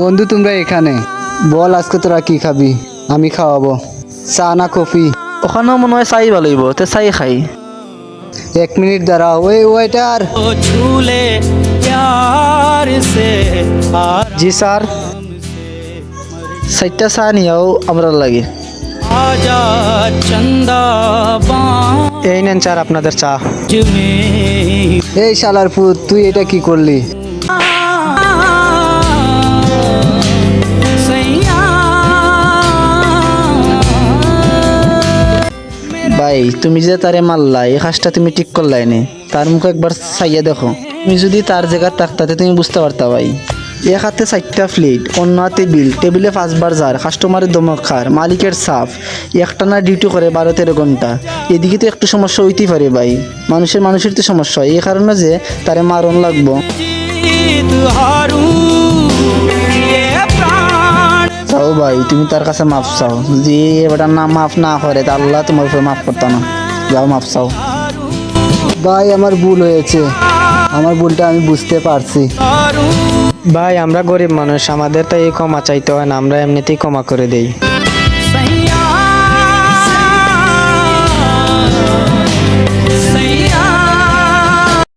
বন্ধু তোমরা এখানে বল, আজকে তোরা কি খাবি? আমি খাওয়াবো। চা না কফি? ওখানেও মনে হয় চাই ভালো হইব, তে চাই খাই। 1 মিনিট দাঁড়াও। ওই ওয়েটার। জি স্যার। চারটা চা নিয়েও আমরা লাগে। এই নেন স্যার আপনাদের চা। এই শালার পুত, তুই এটা কি করলি? ভাই তুমি যে তারে মারলা, এই কাজটা তুমি ঠিক করলাই নি। তার মুখে একবার চাইয়া দেখো। তুমি যদি তার জায়গা থাকতাতে তুমি বুঝতে পারতা ভাই। এক হাতে 4টা প্লেট, অন্য হাতে বিল, টেবিলে 5বার যার, কাস্টমারের দমক খার, মালিকের সাফ, একটানা ডিউটি করে 12-13 ঘন্টা। এদিকে তো একটু সমস্যা হইতেই পারে ভাই। মানুষের তো সমস্যা হয়, এই কারণে যে তারে মারণ লাগবো। চাও ভাই, তুমি তার কাছে মাফ চাও। যদি এবার না মাফ না করে তা আল্লাহ তোমার উপরে মাফ করতো না। যাও মাফ চাও। ভাই আমার ভুল হয়েছে, আমার ভুলটা আমি বুঝতে পারছি। ভাই আমরা গরিব মানুষ, আমাদের তো এই ক্ষমা চাইতে হয় না, আমরা এমনিতেই ক্ষমা করে দেই।